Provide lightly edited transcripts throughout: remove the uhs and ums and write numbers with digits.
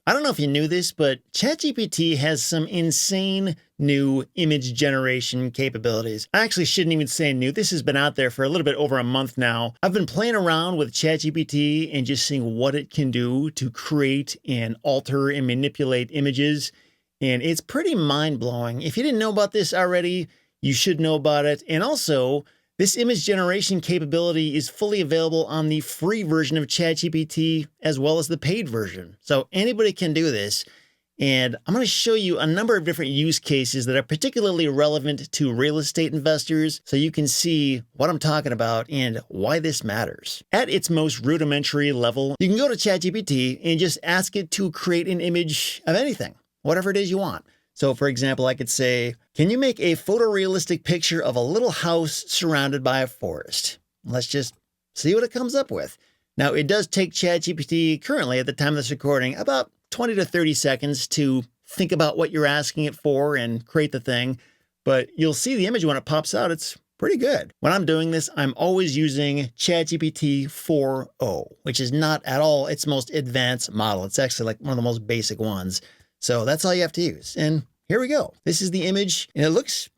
I don't know if you knew this, but ChatGPT has some insane new image generation capabilities. I actually shouldn't even say new. This has been out there for a little bit over a month now. I've been playing around with ChatGPT and just seeing what it can do to create and alter and manipulate images. And it's pretty mind-blowing. If you didn't know about this already, you should know about it. And also, this image generation capability is fully available on the free version of ChatGPT as well as the paid version. So anybody can do this. And I'm going to show you a number of different use cases that are particularly relevant to real estate investors so you can see what I'm talking about and why this matters. At its most rudimentary level, you can go to ChatGPT and just ask it to create an image of anything, whatever it is you want. So for example, I could say, can you make a photorealistic picture of a little house surrounded by a forest? Let's just see what it comes up with. Now, it does take ChatGPT currently at the time of this recording about 20 to 30 seconds to think about what you're asking it for and create the thing. But you'll see the image when it pops out. It's pretty good. When I'm doing this, I'm always using ChatGPT 4.0, which is not at all its most advanced model. It's actually like one of the most basic ones. So that's all you have to use. And here we go. This is the image and it looks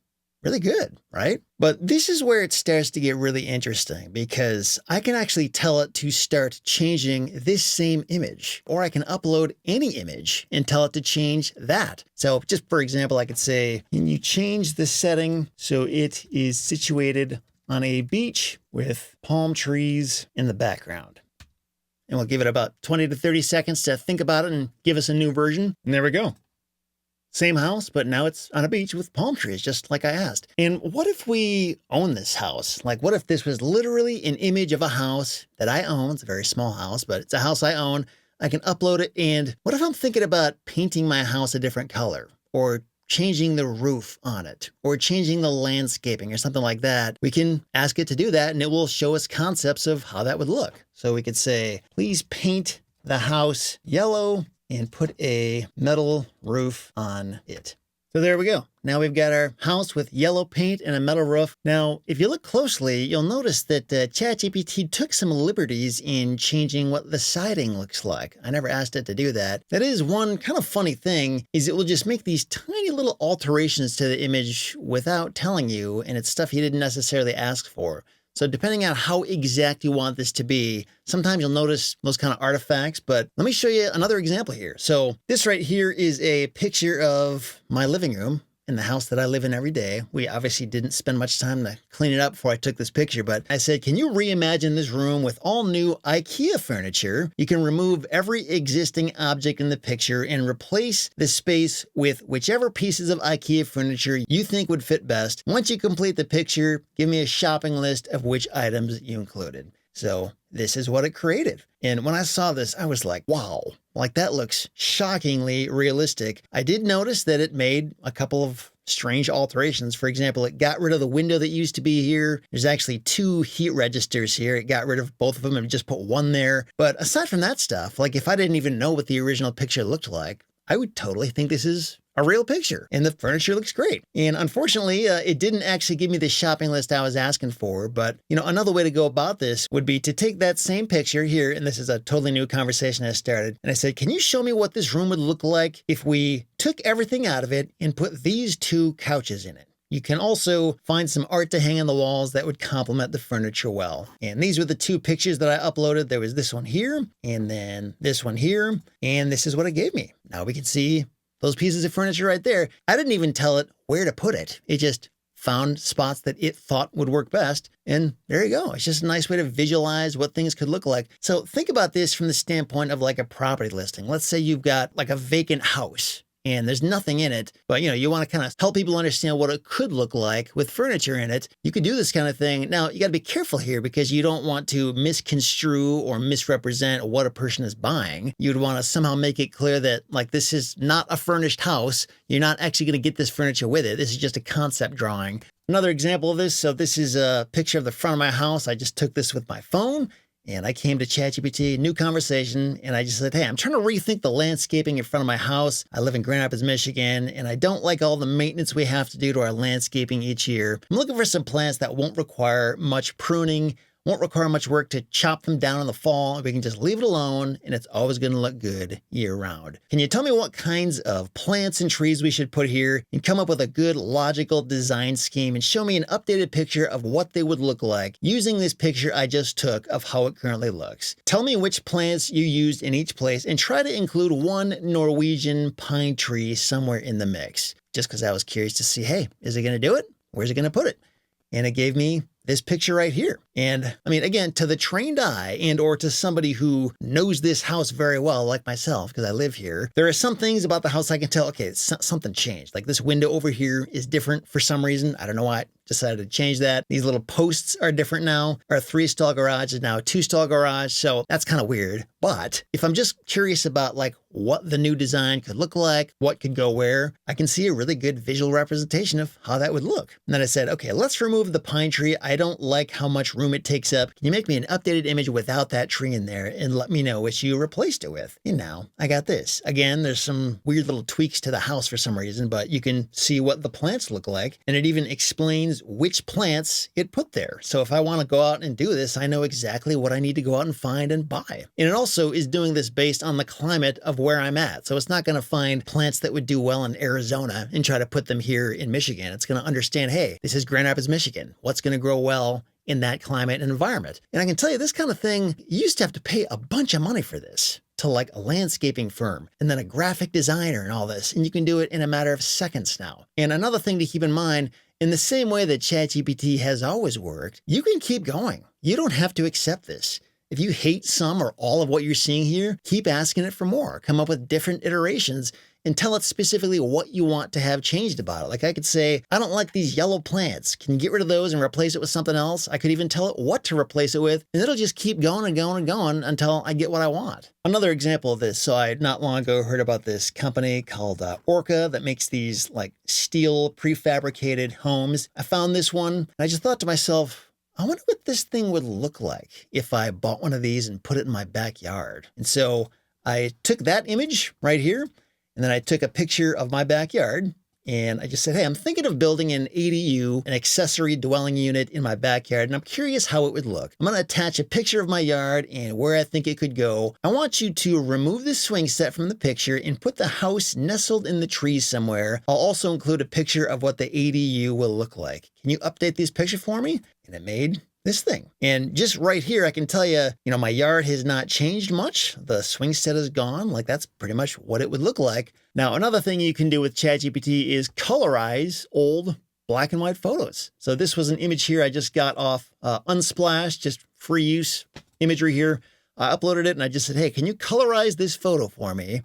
really good, right? But this is where it starts to get really interesting because I can actually tell it to start changing this same image, or I can upload any image and tell it to change that. So just for example, I could say, can you change the setting so it is situated on a beach with palm trees in the background? And we'll give it about 20 to 30 seconds to think about it and give us a new version. And there we go. Same house, but now it's on a beach with palm trees, just like I asked. And what if we own this house? Like, what if this was literally an image of a house that I own? It's a very small house, but it's a house I own. I can upload it. And what if I'm thinking about painting my house a different color, or changing the roof on it, or changing the landscaping or something like that? We can ask it to do that and it will show us concepts of how that would look. So we could say, please paint the house yellow and put a metal roof on it. So there we go. Now we've got our house with yellow paint and a metal roof. Now, if you look closely, you'll notice that ChatGPT took some liberties in changing what the siding looks like. I never asked it to do that. That is one kind of funny thing, is it will just make these tiny little alterations to the image without telling you, and it's stuff you didn't necessarily ask for. So depending on how exact you want this to be, sometimes you'll notice those kind of artifacts, but let me show you another example here. So this right here is a picture of my living room in the house that I live in every day. We obviously didn't spend much time to clean it up before I took this picture, but I said, can you reimagine this room with all new IKEA furniture? You can remove every existing object in the picture and replace the space with whichever pieces of IKEA furniture you think would fit best. Once you complete the picture, give me a shopping list of which items you included. So this is what it created. And when I saw this, I was like, wow, like that looks shockingly realistic. I did notice that it made a couple of strange alterations. For example, it got rid of the window that used to be here. There's actually 2 heat registers here. It got rid of both of them and just put one there. But aside from that stuff, like if I didn't even know what the original picture looked like, I would totally think this is a real picture and the furniture looks great. And unfortunately, it didn't actually give me the shopping list I was asking for. But, you know, another way to go about this would be to take that same picture here. And this is a totally new conversation I started. And I said, can you show me what this room would look like if we took everything out of it and put these 2 couches in it? You can also find some art to hang on the walls that would complement the furniture well. And these were the 2 pictures that I uploaded. There was this one here, and then this one here, and this is what it gave me. Now we can see those pieces of furniture right there. I didn't even tell it where to put it. It just found spots that it thought would work best. And there you go. It's just a nice way to visualize what things could look like. So think about this from the standpoint of like a property listing. Let's say you've got like a vacant house and there's nothing in it, but you want to kind of help people understand what it could look like with furniture in it. You could do this kind of thing. Now you got to be careful here because you don't want to misconstrue or misrepresent what a person is buying. You'd want to somehow make it clear that like this is not a furnished house. You're not actually going to get this furniture with it. This is just a concept drawing. Another example of this. So this is a picture of the front of my house. I just took this with my phone. And I came to ChatGPT, new conversation, and I just said, hey, I'm trying to rethink the landscaping in front of my house. I live in Grand Rapids, Michigan, and I don't like all the maintenance we have to do to our landscaping each year. I'm looking for some plants that won't require much pruning Won't require much work to chop them down in the fall. We can just leave it alone and it's always going to look good year round. Can you tell me what kinds of plants and trees we should put here and come up with a good logical design scheme and show me an updated picture of what they would look like using this picture I just took of how it currently looks. Tell me which plants you used in each place and try to include one Norwegian pine tree somewhere in the mix. Just because I was curious to see, hey, is it going to do it? Where's it going to put it? And it gave me this picture right here. And I mean, again, to the trained eye and or to somebody who knows this house very well, like myself, because I live here, there are some things about the house I can tell, okay, something changed. Like this window over here is different for some reason. I don't know why I decided to change that. These little posts are different now. Our 3-stall garage is now a 2-stall garage. So that's kind of weird. But if I'm just curious about like what the new design could look like, what could go where, I can see a really good visual representation of how that would look. And then I said, okay, let's remove the pine tree. I don't like how much room it takes up. Can you make me an updated image without that tree in there and let me know which you replaced it with? And now I got this. Again, there's some weird little tweaks to the house for some reason, but you can see what the plants look like. And it even explains which plants it put there. So if I want to go out and do this, I know exactly what I need to go out and find and buy. And it also is doing this based on the climate of where I'm at. So it's not going to find plants that would do well in Arizona and try to put them here in Michigan. It's going to understand, hey, this is Grand Rapids, Michigan. What's going to grow well in that climate and environment? And I can tell you this kind of thing, you used to have to pay a bunch of money for this to like a landscaping firm and then a graphic designer and all this. And you can do it in a matter of seconds now. And another thing to keep in mind, in the same way that ChatGPT has always worked, you can keep going. You don't have to accept this. If you hate some or all of what you're seeing here, keep asking it for more. Come up with different iterations and tell it specifically what you want to have changed about it. Like I could say, I don't like these yellow plants. Can you get rid of those and replace it with something else? I could even tell it what to replace it with, and it'll just keep going and going and going until I get what I want. Another example of this, so I not long ago heard about this company called Orca that makes these like steel prefabricated homes. I found this one and I just thought to myself, I wonder what this thing would look like if I bought one of these and put it in my backyard. And so I took that image right here, and then I took a picture of my backyard, and I just said, hey, I'm thinking of building an ADU, an accessory dwelling unit in my backyard, and I'm curious how it would look. I'm going to attach a picture of my yard and where I think it could go. I want you to remove the swing set from the picture and put the house nestled in the trees somewhere. I'll also include a picture of what the ADU will look like. Can you update this picture for me? And it made this thing. And just right here, I can tell you, my yard has not changed much. The swing set is gone. Like that's pretty much what it would look like. Now, another thing you can do with ChatGPT is colorize old black and white photos. So this was an image here I just got off Unsplash, just free use imagery here. I uploaded it and I just said, hey, can you colorize this photo for me?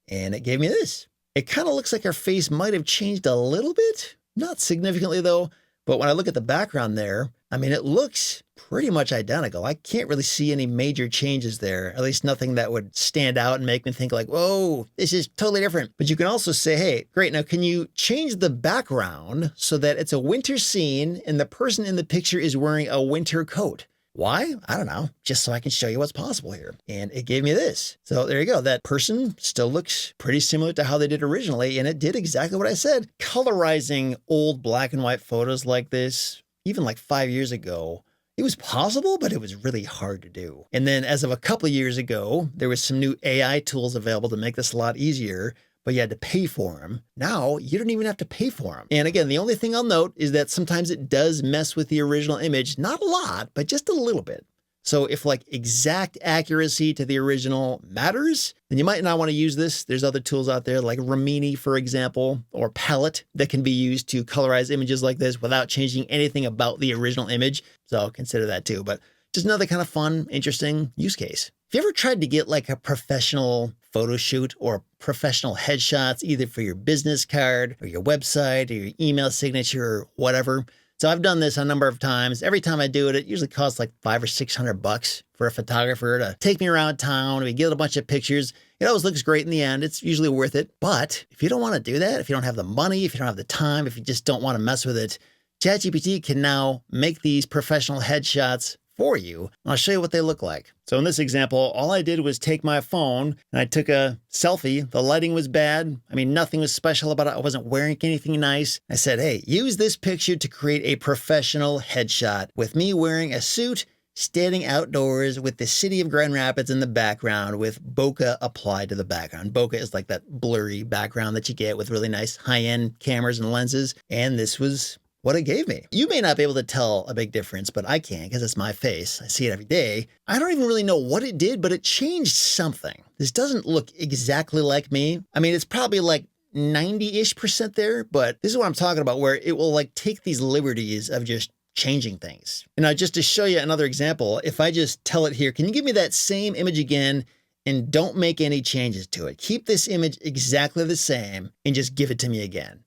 And it gave me this. It kind of looks like her face might have changed a little bit, not significantly though. But when I look at the background there, I mean, it looks pretty much identical. I can't really see any major changes there, at least nothing that would stand out and make me think like, whoa, this is totally different. But you can also say, hey, great, now can you change the background so that it's a winter scene and the person in the picture is wearing a winter coat? Why? I don't know, just so I can show you what's possible here. And it gave me this. So there you go. That person still looks pretty similar to how they did originally. And it did exactly what I said. Colorizing old black and white photos like this, even like 5 years ago, it was possible, but it was really hard to do. And then as of a couple of years ago, there was some new AI tools available to make this a lot easier, but you had to pay for them. Now you don't even have to pay for them. And again, the only thing I'll note is that sometimes it does mess with the original image. Not a lot, but just a little bit. So if like exact accuracy to the original matters, then you might not want to use this. There's other tools out there like Rimini, for example, or Palette that can be used to colorize images like this without changing anything about the original image. So consider that too. But just another kind of fun, interesting use case. Have you ever tried to get like a professional photo shoot or professional headshots, either for your business card or your website or your email signature or whatever? So I've done this a number of times. Every time I do it, it usually costs like $500 or $600 for a photographer to take me around town. We get a bunch of pictures. It always looks great in the end. It's usually worth it. But if you don't want to do that, if you don't have the money, if you don't have the time, if you just don't want to mess with it, ChatGPT can now make these professional headshots for you. I'll show you what they look like. So in this example, all I did was take my phone and I took a selfie. The lighting was bad. I mean, nothing was special about it. I wasn't wearing anything nice. I said, hey, use this picture to create a professional headshot with me wearing a suit, standing outdoors with the city of Grand Rapids in the background with bokeh applied to the background. Bokeh is like that blurry background that you get with really nice high-end cameras and lenses. And this was what it gave me. You may not be able to tell a big difference, but I can because it's my face. I see it every day. I don't even really know what it did, but it changed something. This doesn't look exactly like me. I mean, it's probably like 90-ish% there, but this is what I'm talking about, where it will like take these liberties of just changing things. And now just to show you another example, if I just tell it here, can you give me that same image again and don't make any changes to it? Keep this image exactly the same and just give it to me again.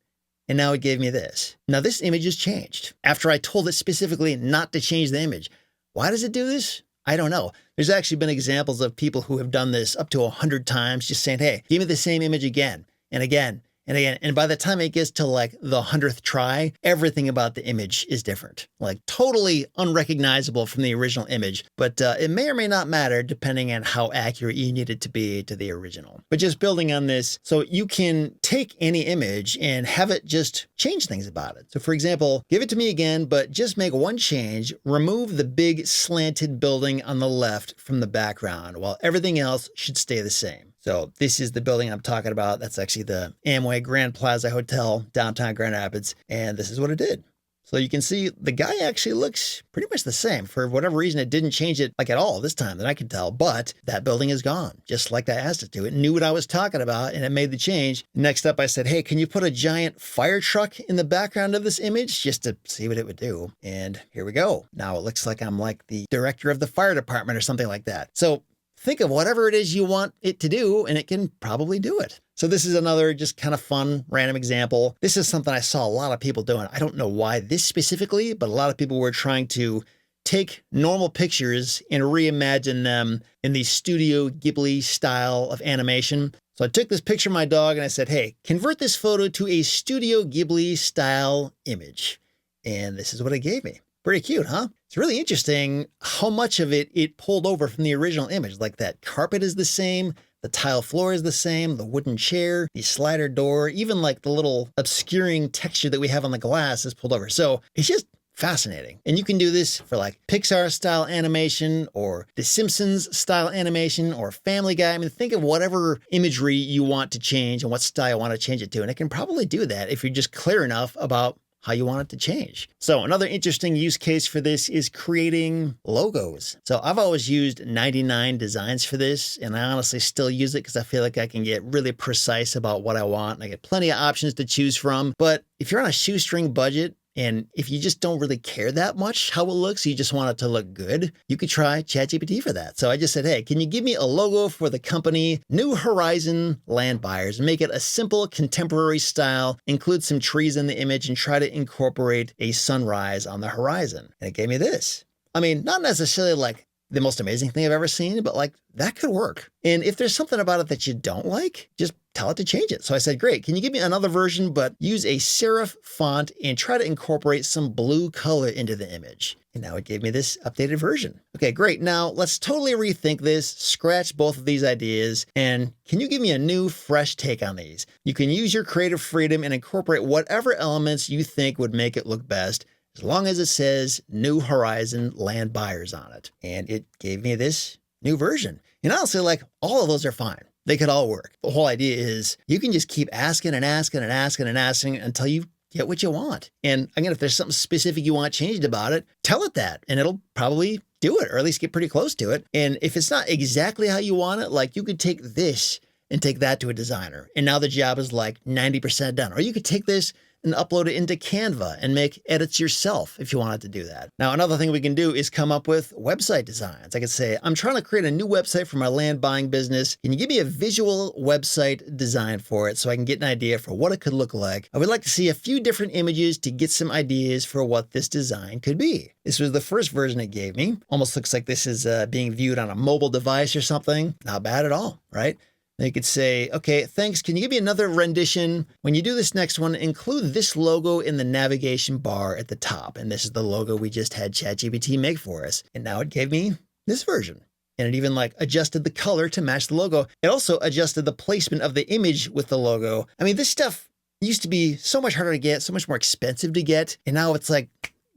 And now it gave me this. Now this image has changed after I told it specifically not to change the image. Why does it do this? I don't know. There's actually been examples of people who have done this up to 100 times, just saying, hey, give me the same image again and again and again. And by the time it gets to like the 100th try, everything about the image is different, like totally unrecognizable from the original image. But it may or may not matter depending on how accurate you need it to be to the original. But just building on this, so you can take any image and have it just change things about it. So for example, give it to me again, but just make one change, remove the big slanted building on the left from the background while everything else should stay the same. So this is the building I'm talking about. That's actually the Amway Grand Plaza Hotel, downtown Grand Rapids. And this is what it did. So you can see the guy actually looks pretty much the same. For whatever reason, it didn't change it like at all this time that I can tell, but that building is gone, just like I asked it to. It knew what I was talking about and it made the change. Next up, I said, hey, can you put a giant fire truck in the background of this image just to see what it would do? And here we go. Now it looks like I'm like the director of the fire department or something like that. So think of whatever it is you want it to do, and it can probably do it. So this is another just kind of fun, random example. This is something I saw a lot of people doing. I don't know why this specifically, but a lot of people were trying to take normal pictures and reimagine them in the Studio Ghibli style of animation. So I took this picture of my dog and I said, hey, convert this photo to a Studio Ghibli style image. And this is what it gave me. Pretty cute, huh? It's really interesting how much of it pulled over from the original image. Like that carpet is the same, the tile floor is the same, the wooden chair, the slider door, even like the little obscuring texture that we have on the glass is pulled over. So it's just fascinating. And you can do this for like Pixar style animation or The Simpsons style animation or Family Guy. I mean, think of whatever imagery you want to change and what style you want to change it to. And it can probably do that if you're just clear enough about how you want it to change. So another interesting use case for this is creating logos. So I've always used 99 Designs for this, and I honestly still use it because I feel like I can get really precise about what I want. And I get plenty of options to choose from. But if you're on a shoestring budget, and if you just don't really care that much how it looks, you just want it to look good, you could try ChatGPT for that. So I just said, hey, can you give me a logo for the company New Horizon Land Buyers and make it a simple contemporary style, include some trees in the image and try to incorporate a sunrise on the horizon. And it gave me this. I mean, not necessarily like the most amazing thing I've ever seen, but like that could work. And if there's something about it that you don't like, just tell it to change it. So I said, great, can you give me another version, but use a serif font and try to incorporate some blue color into the image. And now it gave me this updated version. Okay, great. Now let's totally rethink this, scratch both of these ideas, and can you give me a new, fresh take on these? You can use your creative freedom and incorporate whatever elements you think would make it look best, as long as it says New Horizon Land Buyers on it. And it gave me this new version. And honestly, like all of those are fine. They could all work. The whole idea is you can just keep asking and asking and asking and asking until you get what you want. And again, if there's something specific you want changed about it, tell it that and it'll probably do it, or at least get pretty close to it. And if it's not exactly how you want it, like you could take this and take that to a designer. And now the job is like 90% done. Or you could take this and upload it into Canva and make edits yourself if you wanted to do that. Now, another thing we can do is come up with website designs. I could say, I'm trying to create a new website for my land buying business. Can you give me a visual website design for it so I can get an idea for what it could look like? I would like to see a few different images to get some ideas for what this design could be. This was the first version it gave me. Almost looks like this is being viewed on a mobile device or something. Not bad at all, right? Then you could say, okay, thanks. Can you give me another rendition? When you do this next one, include this logo in the navigation bar at the top. And this is the logo we just had ChatGPT make for us. And now it gave me this version. And it even like adjusted the color to match the logo. It also adjusted the placement of the image with the logo. I mean, this stuff used to be so much harder to get, so much more expensive to get. And now it's like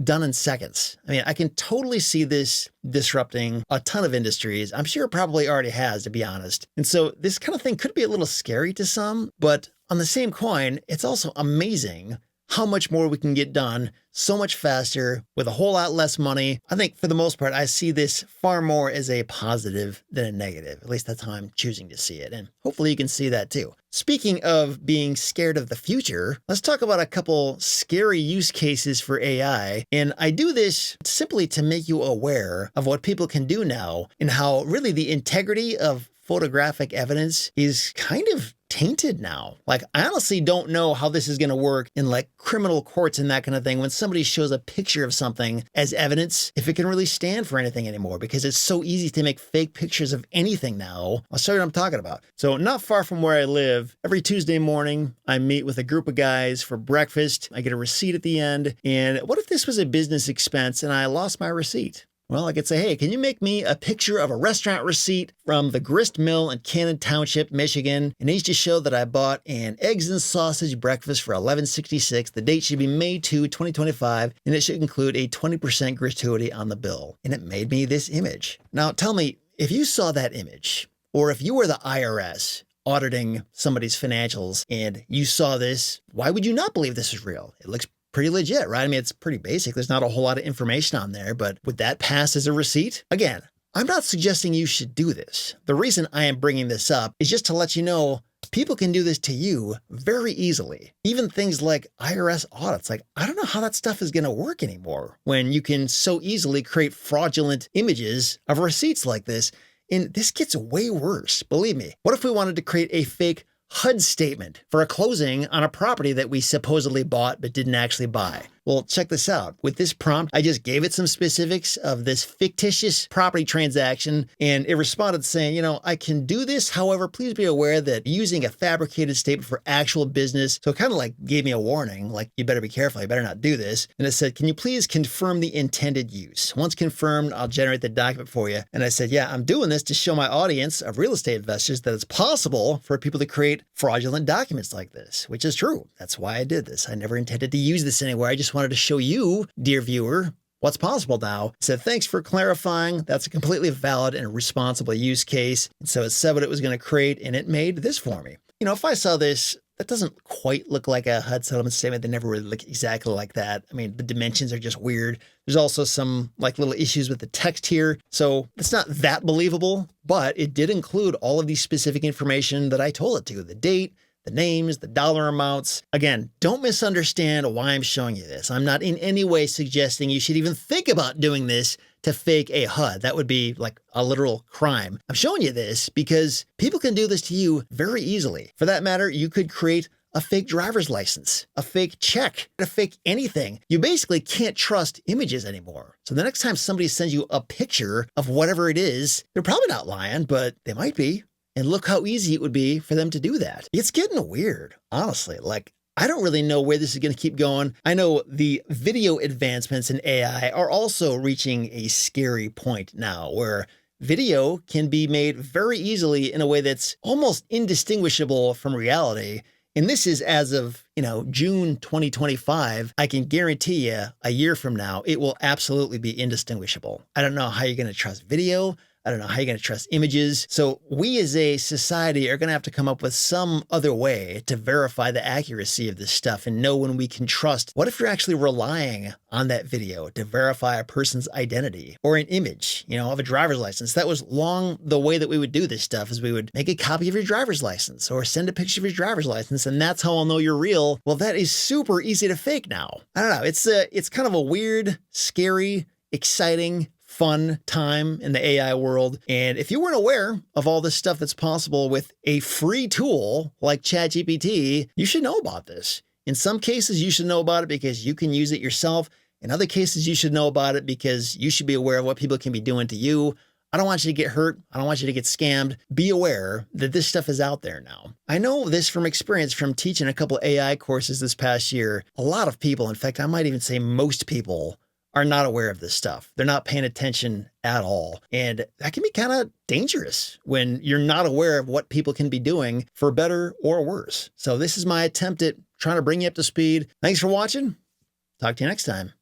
done in seconds. I mean, I can totally see this disrupting a ton of industries. I'm sure it probably already has, to be honest. And so this kind of thing could be a little scary to some, but on the same coin, it's also amazing how much more we can get done so much faster with a whole lot less money. I think for the most part, I see this far more as a positive than a negative. At least that's how I'm choosing to see it. And hopefully you can see that too. Speaking of being scared of the future, let's talk about a couple scary use cases for AI. And I do this simply to make you aware of what people can do now and how really the integrity of photographic evidence is kind of tainted now. Like, I honestly don't know how this is going to work in like criminal courts and that kind of thing. When somebody shows a picture of something as evidence, if it can really stand for anything anymore, because it's so easy to make fake pictures of anything now. I'll show you what I'm talking about. So not far from where I live, every Tuesday morning, I meet with a group of guys for breakfast. I get a receipt at the end. And what if this was a business expense and I lost my receipt? Well, I could say, hey, can you make me a picture of a restaurant receipt from the Grist Mill in Cannon Township, Michigan? It needs to show that I bought an eggs and sausage breakfast for $11.66. The date should be May 2, 2025, and it should include a 20% gratuity on the bill. And it made me this image. Now, tell me, if you saw that image, or if you were the IRS auditing somebody's financials and you saw this, why would you not believe this is real? It looks pretty legit, right? I mean, it's pretty basic. There's not a whole lot of information on there, but would that pass as a receipt? Again, I'm not suggesting you should do this. The reason I am bringing this up is just to let you know people can do this to you very easily. Even things like IRS audits. Like, I don't know how that stuff is going to work anymore when you can so easily create fraudulent images of receipts like this. And this gets way worse. Believe me. What if we wanted to create a fake HUD statement for a closing on a property that we supposedly bought but didn't actually buy? Well, check this out. With this prompt, I just gave it some specifics of this fictitious property transaction, and it responded saying, you know, I can do this. However, please be aware that using a fabricated statement for actual business. So it kind of like gave me a warning, like, you better be careful. You better not do this. And it said, can you please confirm the intended use? Once confirmed, I'll generate the document for you. And I said, yeah, I'm doing this to show my audience of real estate investors that it's possible for people to create fraudulent documents like this, which is true. That's why I did this. I never intended to use this anywhere. I just wanted to show you, dear viewer, what's possible now. It said, thanks for clarifying. That's a completely valid and responsible use case. And so it said what it was going to create, and it made this for me. You know, if I saw this, that doesn't quite look like a HUD settlement statement. They never really look exactly like that. I mean, the dimensions are just weird. There's also some like little issues with the text here. So it's not that believable, but it did include all of the specific information that I told it to, the date, the names, the dollar amounts. Again, don't misunderstand why I'm showing you this. I'm not in any way suggesting you should even think about doing this to fake a HUD. That would be like a literal crime. I'm showing you this because people can do this to you very easily. For that matter, you could create a fake driver's license, a fake check, a fake anything. You basically can't trust images anymore. So the next time somebody sends you a picture of whatever it is, they're probably not lying, but they might be. And look how easy it would be for them to do that. It's getting weird, honestly. Like, I don't really know where this is going to keep going. I know the video advancements in AI are also reaching a scary point now where video can be made very easily in a way that's almost indistinguishable from reality. And this is as of, June 2025. I can guarantee you a year from now, it will absolutely be indistinguishable. I don't know how you're going to trust video. I don't know how you're going to trust images. So we as a society are going to have to come up with some other way to verify the accuracy of this stuff and know when we can trust. What if you're actually relying on that video to verify a person's identity or an image, of a driver's license? That was long the way that we would do this stuff is we would make a copy of your driver's license or send a picture of your driver's license, and that's how I'll know you're real. Well, that is super easy to fake now. I don't know. It's kind of a weird, scary, exciting, fun time in the AI world. And if you weren't aware of all this stuff that's possible with a free tool like ChatGPT, you should know about this. In some cases, you should know about it because you can use it yourself. In other cases, you should know about it because you should be aware of what people can be doing to you. I don't want you to get hurt. I don't want you to get scammed. Be aware that this stuff is out there now. I know this from experience from teaching a couple AI courses this past year. A lot of people, in fact, I might even say most people, are not aware of this stuff. They're not paying attention at all. And that can be kind of dangerous when you're not aware of what people can be doing for better or worse. So this is my attempt at trying to bring you up to speed. Thanks for watching. Talk to you next time.